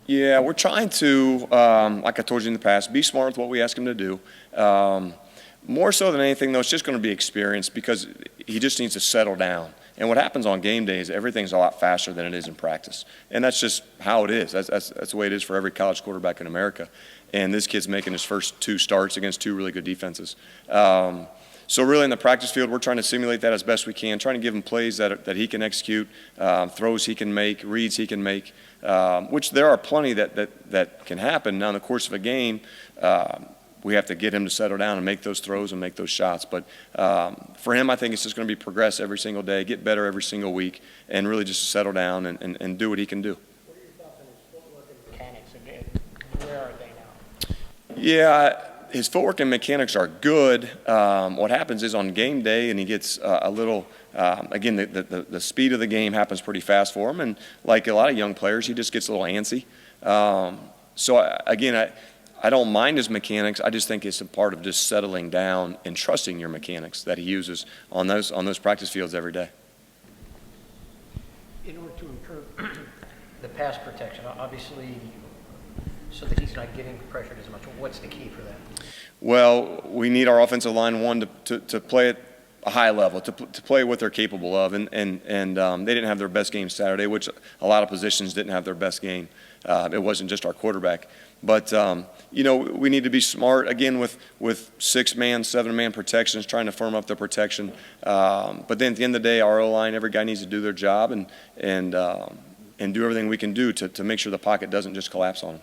Yeah, we're trying to, like I told you in the past, be smart with what we ask him to do. More so than anything, though, it's just going to be experience because he just needs to settle down. And what happens on game days, everything's a lot faster than it is in practice. And that's just how it is. That's the way it is for every college quarterback in America. And this kid's making his first 2 starts against 2 really good defenses. So really in the practice field, we're trying to simulate that as best we can, trying to give him plays that he can execute, throws he can make, reads he can make, which there are plenty that can happen. Now in the course of a game, we have to get him to settle down and make those throws and make those shots. But for him, I think it's just going to be progress every single day, get better every single week, and really just settle down and do what he can do. What are your thoughts on his footwork and mechanics, and where are they now? Yeah, his footwork and mechanics are good. What happens is on game day, and he gets a little, again, the speed of the game happens pretty fast for him. And like a lot of young players, he just gets a little antsy. Again, I don't mind his mechanics. I just think it's a part of just settling down and trusting your mechanics that he uses on those practice fields every day. In order to improve the pass protection, obviously, so that he's not getting pressured as much, what's the key for that? Well, we need our offensive line, one, to play at a high level, to play what they're capable of. And they didn't have their best game Saturday, which a lot of positions didn't have their best game. It wasn't just our quarterback. But, we need to be smart, again, with 6-man, 7-man protections, trying to firm up the protection. But then at the end of the day, our O-line, every guy needs to do their job and do everything we can do to make sure the pocket doesn't just collapse on them.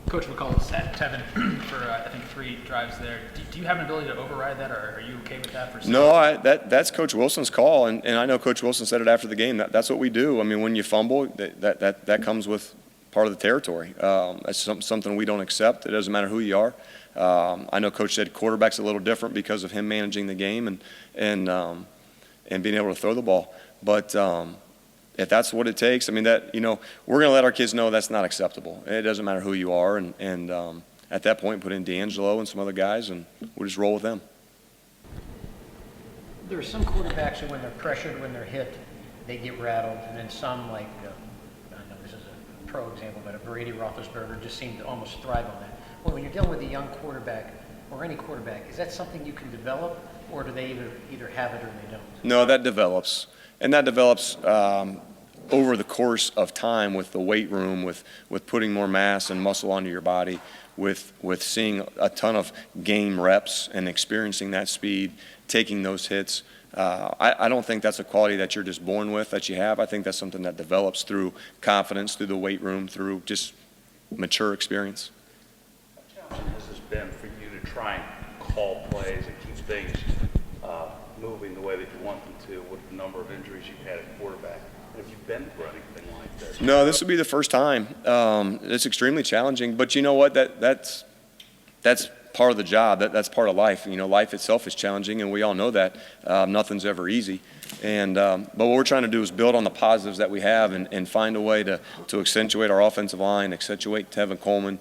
Coach McCall sat Tevin for, I think, 3 drives there. Do you have an ability to override that, or are you okay with that? No, that's Coach Wilson's call, and I know Coach Wilson said it after the game. That's what we do. I mean, when you fumble, that comes with part of the territory. That's something we don't accept. It doesn't matter who you are. I know Coach said quarterback's a little different because of him managing the game and being able to throw the ball. But if that's what it takes, I mean, we're going to let our kids know that's not acceptable. It doesn't matter who you are, and at that point, put in D'Angelo and some other guys, and we'll just roll with them. There are some quarterbacks who, when they're pressured, when they're hit, they get rattled, and then some, like, I know this is a pro example, but a Brady Roethlisberger just seemed to almost thrive on that. Well, when you're dealing with a young quarterback, or any quarterback, is that something you can develop, or do they either have it or they don't? No, that develops. And that develops over the course of time with the weight room, with putting more mass and muscle onto your body, with seeing a ton of game reps and experiencing that speed, taking those hits. I don't think that's a quality that you're just born with, that you have. I think that's something that develops through confidence, through the weight room, through just mature experience. How challenging has this been for you to try and call plays and keep things moving the way that you want them to with the number of injuries you've had at quarterback? Have you been through anything like this? No, this will be the first time. It's extremely challenging, but you know what? That's part of the job. That's part of life. Life itself is challenging, and we all know that. Nothing's ever easy. But what we're trying to do is build on the positives that we have and find a way to accentuate our offensive line, accentuate Tevin Coleman.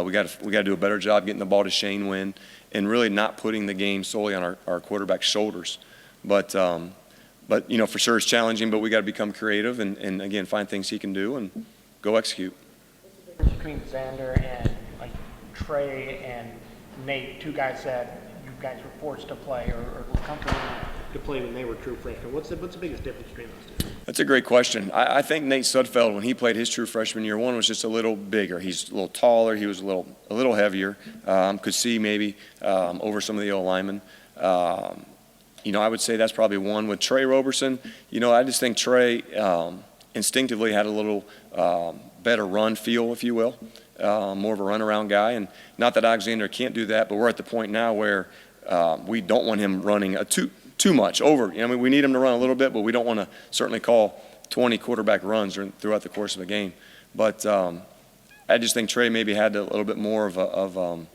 We got to do a better job getting the ball to Shane Wynn and really not putting the game solely on our quarterback's shoulders. But for sure it's challenging, but we got to become creative and again, find things he can do and go execute. What's the difference between Xander and, like, Trey and Nate, 2 guys that you guys were forced to play or were comfortable to play when they were true freshmen? What's the biggest difference between those 2? That's a great question. I think Nate Sudfeld, when he played his true freshman year, one was just a little bigger. He's a little taller. He was a little heavier. Could see maybe over some of the O-linemen. I would say that's probably one. With Trey Roberson, I just think Trey instinctively had a little better run feel, if you will, more of a runaround guy. And not that Alexander can't do that, but we're at the point now where we don't want him running too much over. We need him to run a little bit, but we don't want to certainly call 20 quarterback runs throughout the course of a game. But I just think Trey maybe had a little bit more of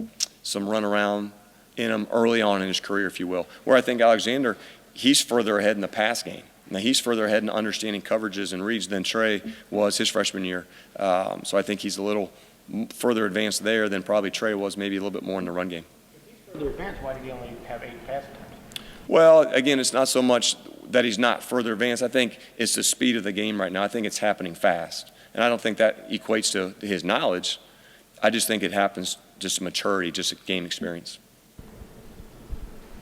some runaround in him early on in his career, if you will. Where I think Alexander, he's further ahead in the pass game. Now, he's further ahead in understanding coverages and reads than Trey was his freshman year. So I think he's a little further advanced there than probably Trey was, maybe a little bit more in the run game. If he's further advanced, why did he only have 8 pass attempts? Well, again, it's not so much that he's not further advanced. I think it's the speed of the game right now. I think it's happening fast. And I don't think that equates to his knowledge. I just think it happens just maturity, just a game experience.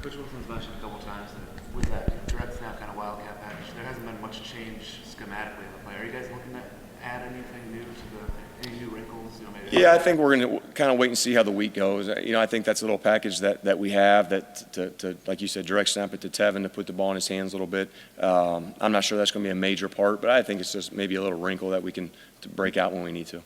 Coach Wilson's mentioned a couple times that with that direct snap kind of wildcat package, there hasn't been much change schematically in the play. Are you guys looking to add anything new to any new wrinkles? Maybe. Yeah, I think we're going to kind of wait and see how the week goes. I think that's a little package that we have that to like you said, direct snap it to Tevin to put the ball in his hands a little bit. I'm not sure that's going to be a major part, but I think it's just maybe a little wrinkle that we can break out when we need to.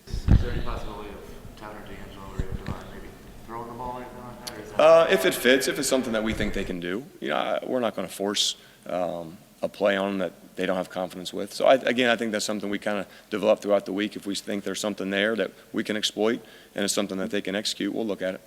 Is there any possibility of Tyler D'Angelo or Devon maybe throwing the ball or anything like that? Or is that If it fits, if it's something that we think they can do, we're not going to force a play on them that they don't have confidence with. So I think that's something we kind of develop throughout the week. If we think there's something there that we can exploit and it's something that they can execute, we'll look at it.